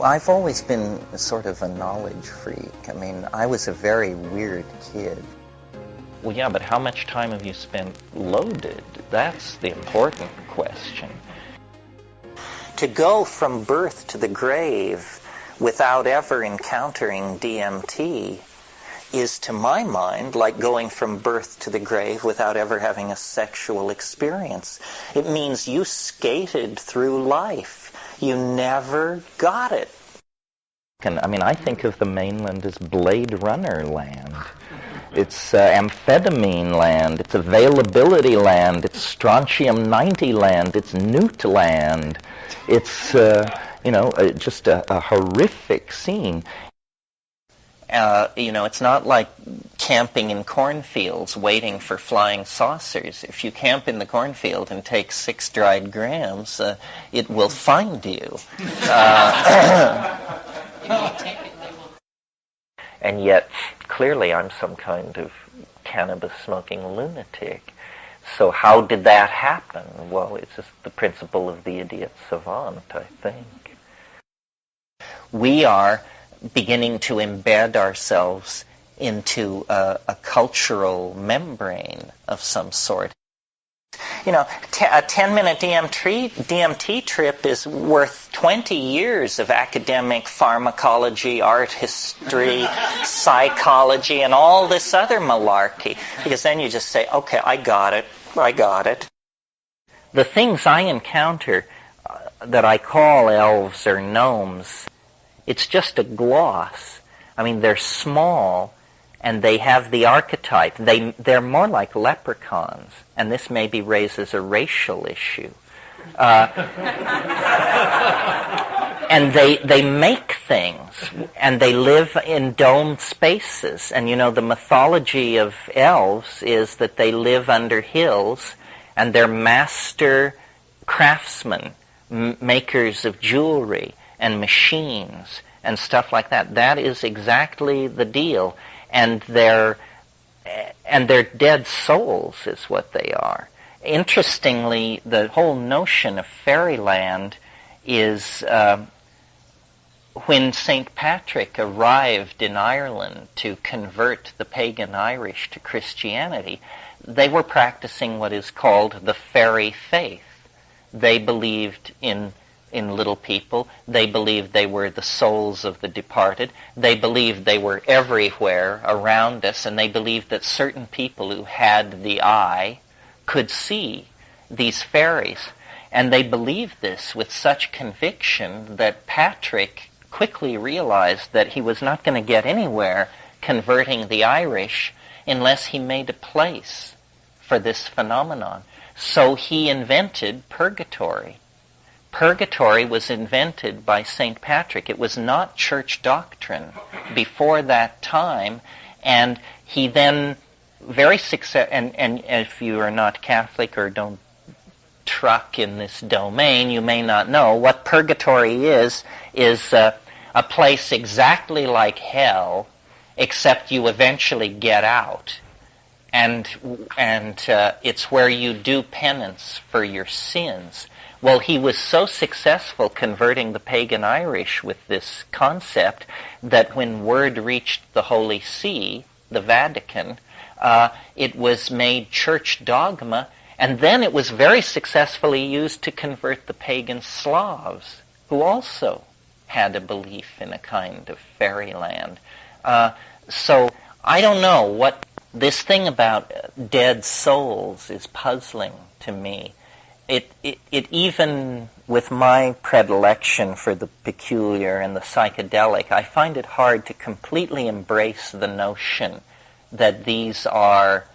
I've always been sort of a knowledge freak. I mean, I was a very weird kid. Well, yeah, but how much time have you spent loaded? That's the important question. To go from birth to the grave without ever encountering DMT is, to my mind, like going from birth to the grave without ever having a sexual experience. It means you skated through life. You never got it. I mean, I think of the mainland as Blade Runner land. It's amphetamine land. It's availability land. It's strontium-90 land. It's newt land. It's, just a horrific scene. It's not like camping in cornfields waiting for flying saucers. If you camp in the cornfield and take 6 dried grams, it will find you. And yet, clearly I'm some kind of cannabis-smoking lunatic. So how did that happen? Well, it's just the principle of the idiot savant, I think. We are beginning to embed ourselves into a cultural membrane of some sort. A 10-minute DMT trip is worth 20 years of academic pharmacology, art history, psychology, and all this other malarkey. Because then you just say, okay, I got it. The things I encounter that I call elves or gnomes, it's just a gloss. I mean, they're small, and they have the archetype. They're more like leprechauns, and this maybe raises a racial issue. And they make things, and they live in domed spaces. And the mythology of elves is that they live under hills, and they're master craftsmen, makers of jewelry and machines and stuff like that. That is exactly the deal. And they're dead souls is what they are. Interestingly, the whole notion of fairyland is when St. Patrick arrived in Ireland to convert the pagan Irish to Christianity, they were practicing what is called the fairy faith. They believed in little people. They believed they were the souls of the departed. They believed they were everywhere around us, and they believed that certain people who had the eye could see these fairies. And they believed this with such conviction that Patrick quickly realized that he was not going to get anywhere converting the Irish unless he made a place for this phenomenon. So he invented purgatory. Purgatory was invented by St. Patrick. It was not church doctrine before that time, and he then very successful. And if you are not Catholic or don't truck in this domain, you may not know what purgatory is a place exactly like hell, except you eventually get out, and it's where you do penance for your sins. Well, he was so successful converting the pagan Irish with this concept that when word reached the Holy See, the Vatican, it was made church dogma, and then it was very successfully used to convert the pagan Slavs, who also had a belief in a kind of fairyland. So I don't know what this thing about dead souls is puzzling to me. It even with my predilection for the peculiar and the psychedelic, I find it hard to completely embrace the notion that these are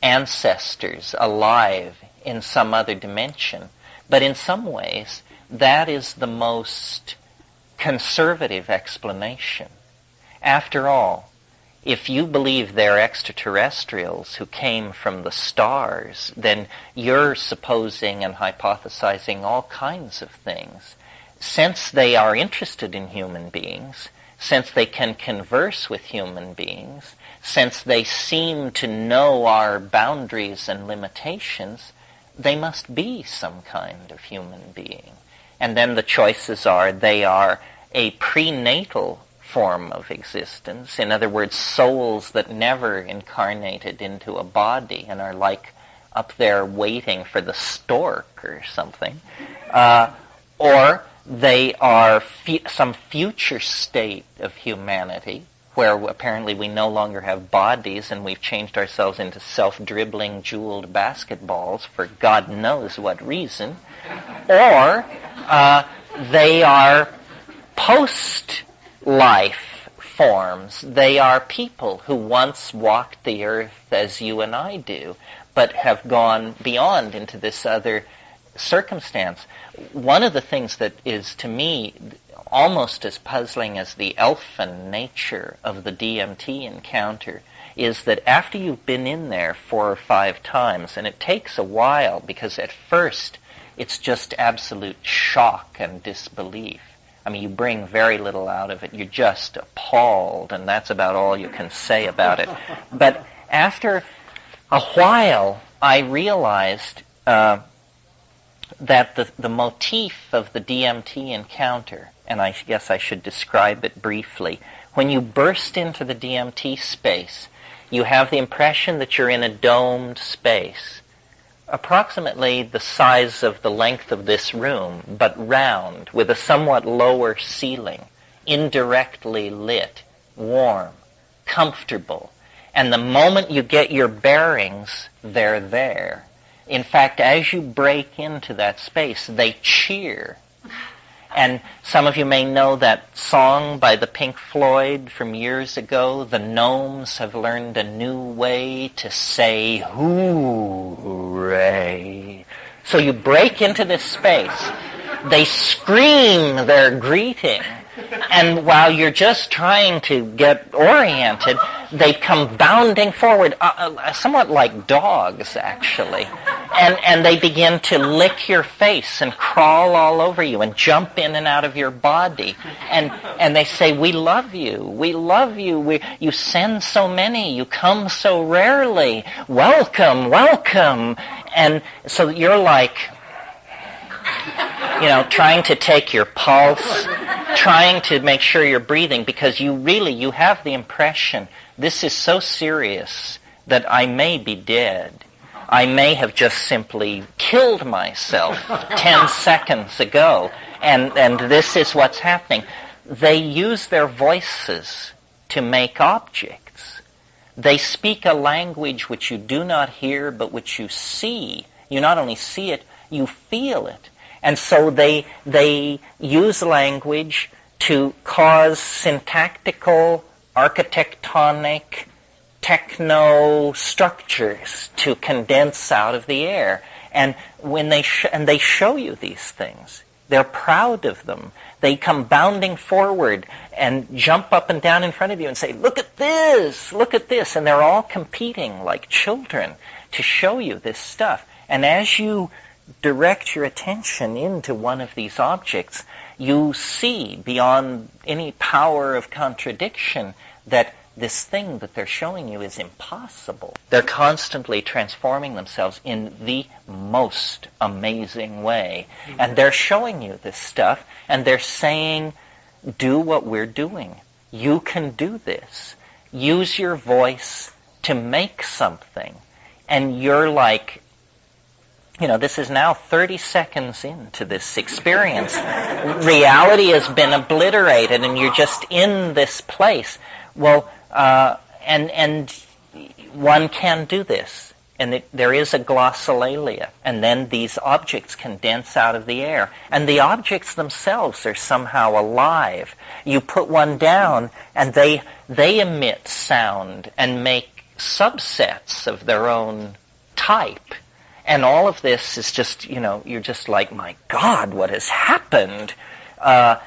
ancestors alive in some other dimension. But in some ways, that is the most conservative explanation. After all, if you believe they're extraterrestrials who came from the stars, then you're supposing and hypothesizing all kinds of things. Since they are interested in human beings, since they can converse with human beings, since they seem to know our boundaries and limitations, they must be some kind of human being. And then the choices are they are a prenatal form of existence. In other words, souls that never incarnated into a body and are like up there waiting for the stork or something. Or they are some future state of humanity where apparently we no longer have bodies and we've changed ourselves into self-dribbling jeweled basketballs for God knows what reason. Or they are post-life forms. They are people who once walked the earth as you and I do, but have gone beyond into this other circumstance. One of the things that is, to me, almost as puzzling as the elfin nature of the DMT encounter is that after you've been in there 4 or 5 times, and it takes a while because at first it's just absolute shock and disbelief. I mean, you bring very little out of it. You're just appalled, and that's about all you can say about it. But after a while, I realized that the motif of the DMT encounter, and I guess I should describe it briefly, when you burst into the DMT space, you have the impression that you're in a domed space, approximately the size of the length of this room, but round, with a somewhat lower ceiling, indirectly lit, warm, comfortable. And the moment you get your bearings, they're there. In fact, as you break into that space, they cheer. And some of you may know that song by the Pink Floyd from years ago, "The gnomes have learned a new way to say hooray." So you break into this space, they scream their greeting, and while you're just trying to get oriented, they come bounding forward, somewhat like dogs, actually. And they begin to lick your face and crawl all over you and jump in and out of your body. And they say, "We love you. We love you. You send so many. You come so rarely. Welcome, welcome." And so you're like, trying to take your pulse, trying to make sure you're breathing, because you have the impression, this is so serious that I may be dead. I may have just simply killed myself 10 seconds ago, and this is what's happening. They use their voices to make objects. They speak a language which you do not hear, but which you see. You not only see it, you feel it. And so they use language to cause syntactical, architectonic, techno-structures to condense out of the air. And when they show you these things, they're proud of them. They come bounding forward and jump up and down in front of you and say, "Look at this, look at this." And they're all competing like children to show you this stuff. And as you direct your attention into one of these objects, you see beyond any power of contradiction that this thing that they're showing you is impossible. They're constantly transforming themselves in the most amazing way. And they're showing you this stuff, and they're saying, do what we're doing. You can do this. Use your voice to make something. And you're like, this is now 30 seconds into this experience. Reality has been obliterated, and you're just in this place. Well, and one can do this. And there is a glossolalia. And then these objects condense out of the air. And the objects themselves are somehow alive. You put one down, and they emit sound and make subsets of their own type. And all of this is just, you're just like, my God, what has happened? The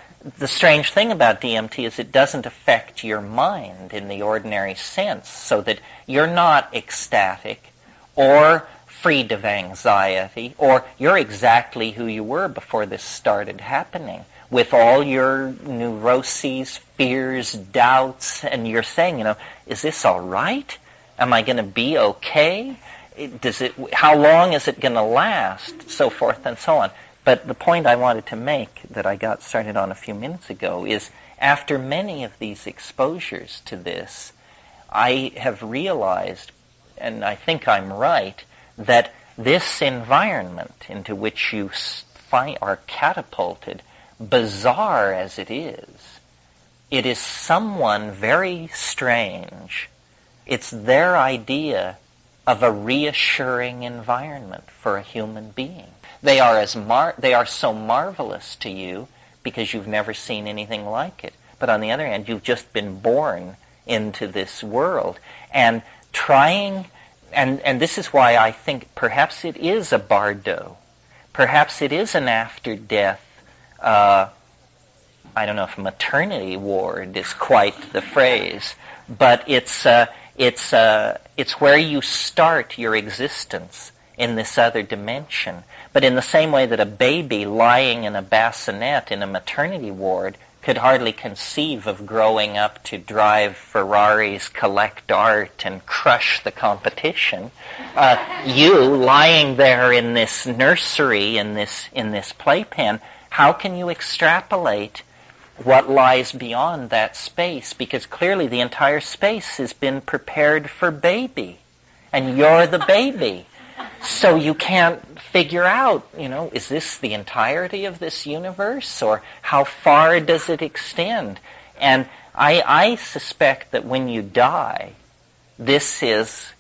strange thing about DMT is it doesn't affect your mind in the ordinary sense, so that you're not ecstatic or freed of anxiety, or you're exactly who you were before this started happening, with all your neuroses, fears, doubts, and you're saying, is this all right? Am I going to be okay? How long is it going to last? So forth and so on. But the point I wanted to make that I got started on a few minutes ago is after many of these exposures to this, I have realized, and I think I'm right, that this environment into which you are catapulted, bizarre as it is someone very strange. It's their idea of a reassuring environment for a human being. They are so marvelous to you because you've never seen anything like it. But on the other hand, you've just been born into this world and trying, and this is why I think perhaps it is a bardo. Perhaps it is an after-death, I don't know if maternity ward is quite the phrase, but it's where you start your existence in this other dimension. But in the same way that a baby lying in a bassinet in a maternity ward could hardly conceive of growing up to drive Ferraris, collect art, and crush the competition, you lying there in this nursery, in this playpen, how can you extrapolate what lies beyond that space? Because clearly the entire space has been prepared for baby, and you're the baby. So you can't figure out, is this the entirety of this universe, or how far does it extend? And I suspect that when you die, this is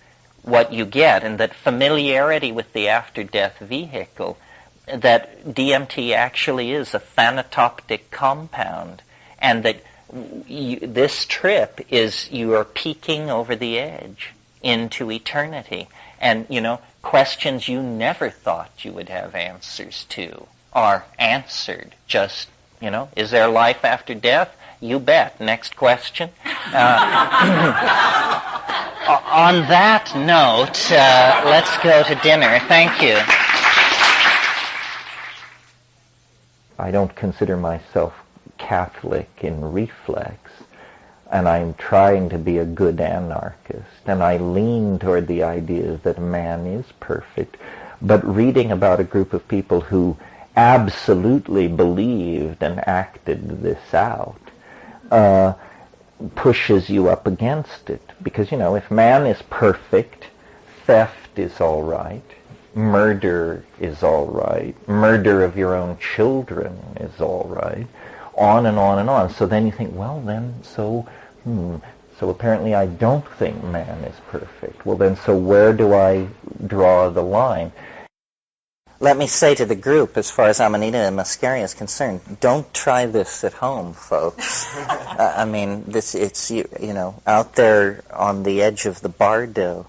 what you get, and that familiarity with the after-death vehicle, that DMT actually is a thanatoptic compound, and that this trip is you are peeking over the edge into eternity. And, questions you never thought you would have answers to are answered. Just, is there life after death? You bet. Next question. On that note, let's go to dinner. Thank you. I don't consider myself Catholic in reflex, and I'm trying to be a good anarchist, and I lean toward the idea that man is perfect, but reading about a group of people who absolutely believed and acted this out pushes you up against it. Because, if man is perfect, theft is all right, murder is all right, murder of your own children is all right, on and on and on. So then you think, well then, so apparently I don't think man is perfect. Well then, so where do I draw the line? Let me say to the group, as far as Amanita and Mascari is concerned, don't try this at home, folks. It's out there on the edge of the bardo.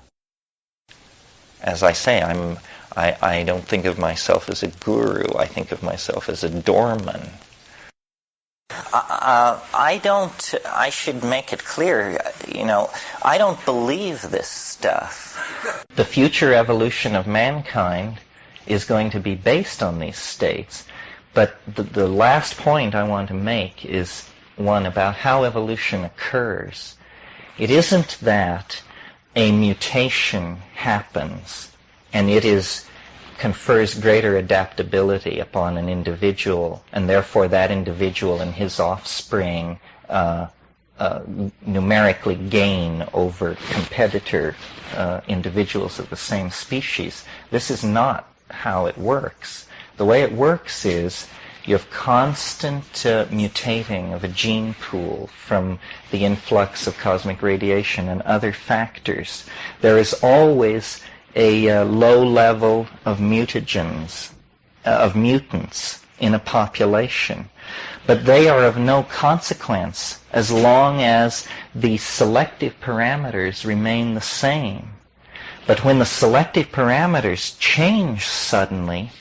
As I say, I don't think of myself as a guru. I think of myself as a doorman. I should make it clear, I don't believe this stuff. The future evolution of mankind is going to be based on these states. But the last point I want to make is one about how evolution occurs. It isn't that a mutation happens and it confers greater adaptability upon an individual, and therefore that individual and his offspring numerically gain over competitor individuals of the same species. This is not how it works. The way it works is you have constant mutating of a gene pool from the influx of cosmic radiation and other factors. There is always a low level of mutagens, of mutants in a population. But they are of no consequence as long as the selective parameters remain the same. But when the selective parameters change suddenly,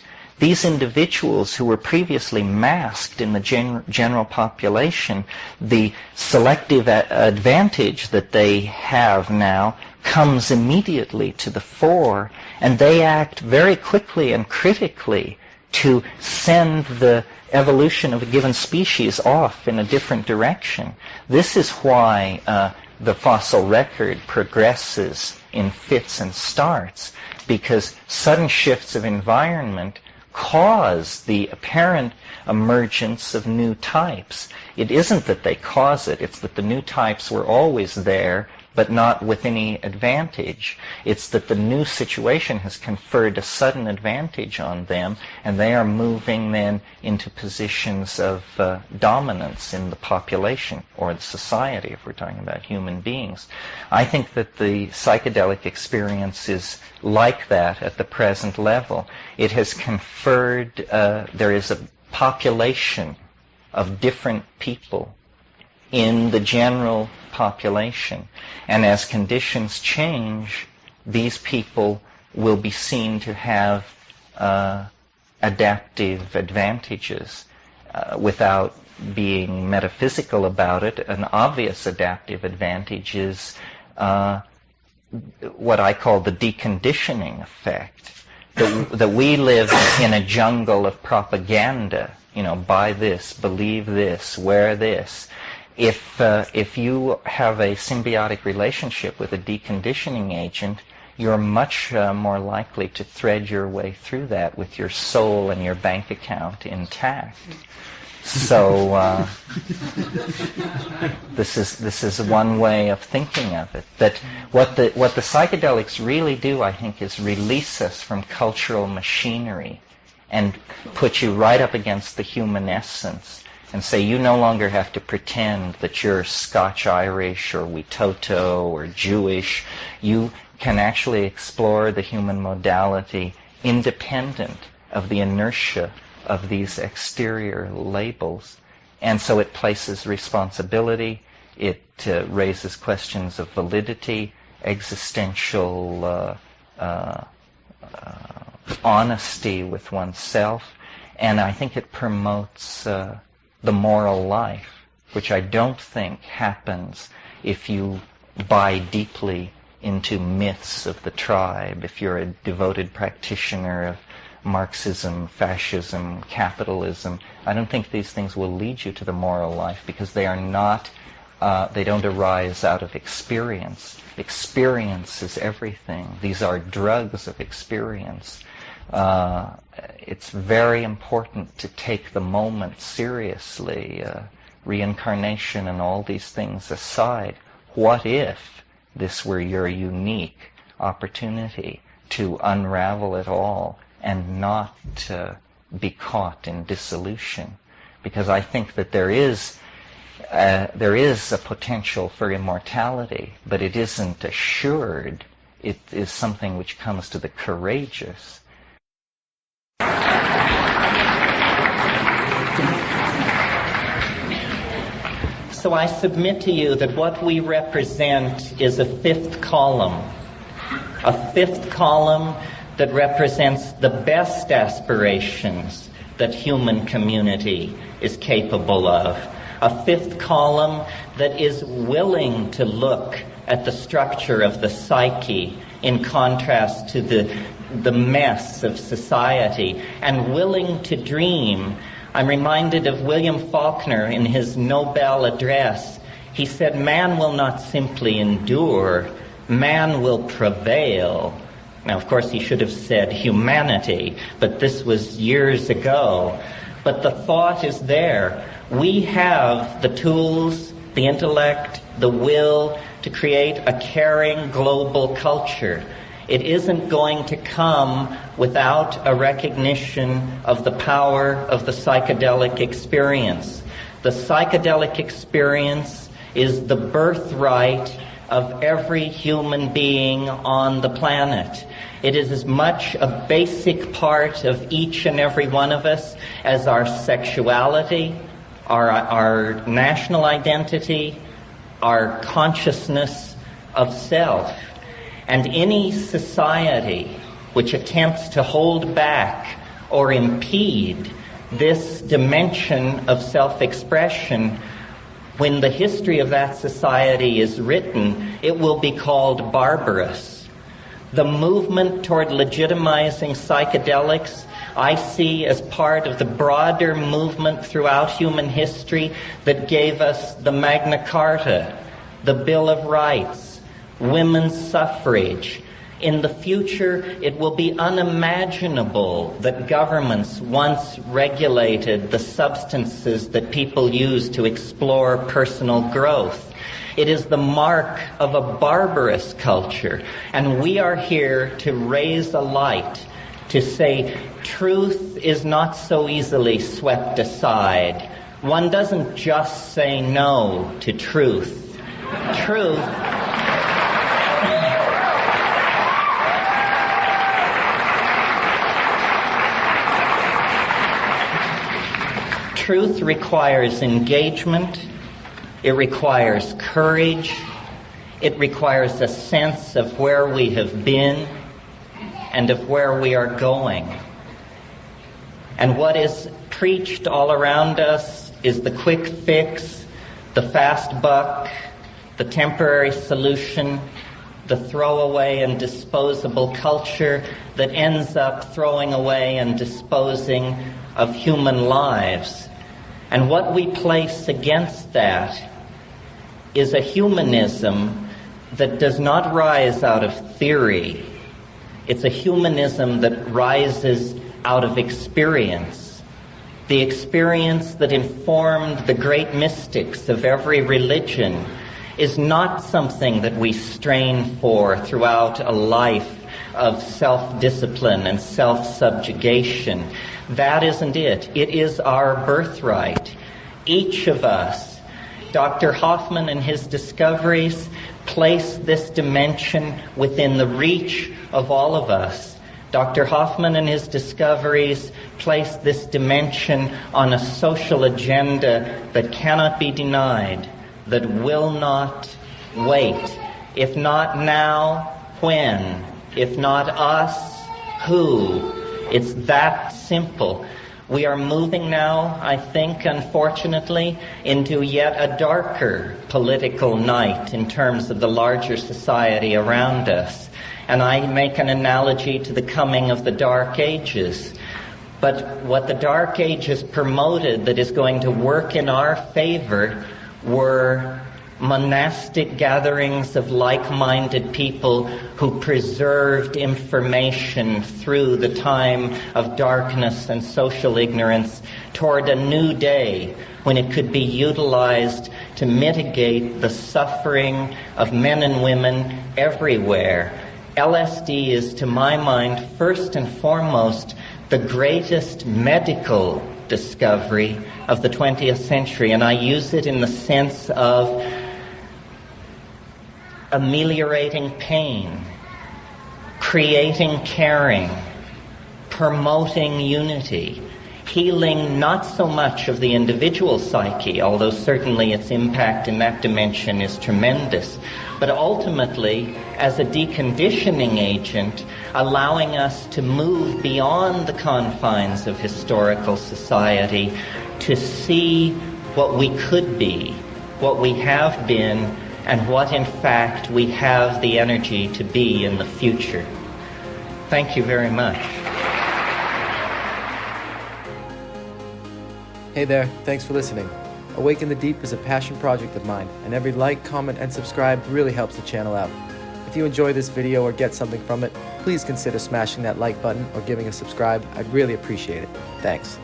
these individuals who were previously masked in the general population, the selective advantage that they have now comes immediately to the fore, and they act very quickly and critically to send the evolution of a given species off in a different direction. This is why the fossil record progresses in fits and starts, because sudden shifts of environment cause the apparent emergence of new types. It isn't that they cause it, it's that the new types were always there, but not with any advantage. It's that the new situation has conferred a sudden advantage on them, and they are moving then into positions of dominance in the population or the society, if we're talking about human beings. I think that the psychedelic experience is like that at the present level. It has conferred, there is a population of different people in the general population. And as conditions change, these people will be seen to have adaptive advantages. Without being metaphysical about it, an obvious adaptive advantage is what I call the deconditioning effect. That we live in a jungle of propaganda, buy this, believe this, wear this. If you have a symbiotic relationship with a deconditioning agent, you're much more likely to thread your way through that with your soul and your bank account intact. So this is one way of thinking of it. That what the psychedelics really do, I think, is release us from cultural machinery and put you right up against the human essence and say you no longer have to pretend that you're Scotch-Irish or Witoto or Jewish. You can actually explore the human modality independent of the inertia of these exterior labels. And so it places responsibility, it raises questions of validity, existential honesty with oneself, and I think it promotes the moral life, which I don't think happens if you buy deeply into myths of the tribe, if you're a devoted practitioner of Marxism, fascism, capitalism. I don't think these things will lead you to the moral life because they are not, they don't arise out of experience. Experience is everything. These are drugs of experience. It's very important to take the moment seriously, reincarnation and all these things aside. What if this were your unique opportunity to unravel it all and not be caught in dissolution? Because I think that there is a potential for immortality, but it isn't assured. It is something which comes to the courageous. So I submit to you that what we represent is a fifth column that represents the best aspirations that human community is capable of. A fifth column that is willing to look at the structure of the psyche in contrast to the mess of society, and willing to dream. I'm reminded of William Faulkner in his Nobel address. He said, "Man will not simply endure, man will prevail." Now, of course, he should have said humanity, but this was years ago. But the thought is there. We have the tools, the intellect, the will to create a caring global culture. It isn't going to come without a recognition of the power of the psychedelic experience. The psychedelic experience is the birthright of every human being on the planet. It is as much a basic part of each and every one of us as our sexuality, our national identity, our consciousness of self. And any society which attempts to hold back or impede this dimension of self-expression, when the history of that society is written, it will be called barbarous. The movement toward legitimizing psychedelics I see as part of the broader movement throughout human history that gave us the Magna Carta, the Bill of Rights, women's suffrage. In the future, it will be unimaginable that governments once regulated the substances that people use to explore personal growth. It is the mark of a barbarous culture, and we are here to raise a light, to say truth is not so easily swept aside. One doesn't just say no to truth. Truth requires engagement, it requires courage, it requires a sense of where we have been and of where we are going. And what is preached all around us is the quick fix, the fast buck, the temporary solution, the throwaway and disposable culture that ends up throwing away and disposing of human lives. And what we place against that is a humanism that does not rise out of theory. It's a humanism that rises out of experience. The experience that informed the great mystics of every religion is not something that we strain for throughout a life of self-discipline and self-subjugation. That isn't it. It is our birthright. Each of us, Dr. Hoffman and his discoveries, place this dimension within the reach of all of us. Dr. Hoffman and his discoveries place this dimension on a social agenda that cannot be denied, that will not wait. If not now, when? If not us, who? It's that simple. We are moving now, I think, unfortunately, into yet a darker political night in terms of the larger society around us. And I make an analogy to the coming of the Dark Ages. But what the Dark Ages promoted that is going to work in our favor were monastic gatherings of like-minded people who preserved information through the time of darkness and social ignorance toward a new day when it could be utilized to mitigate the suffering of men and women everywhere. LSD is, to my mind, first and foremost, the greatest medical discovery of the 20th century, and I use it in the sense of ameliorating pain, creating caring, promoting unity, healing not so much of the individual psyche, although certainly its impact in that dimension is tremendous, but ultimately as a deconditioning agent, allowing us to move beyond the confines of historical society to see what we could be, what we have been, and what in fact we have the energy to be in the future. Thank you very much. Hey there, thanks for listening. Awaken the Deep is a passion project of mine, and every like, comment, and subscribe really helps the channel out. If you enjoy this video or get something from it, please consider smashing that like button or giving a subscribe. I'd really appreciate it. Thanks.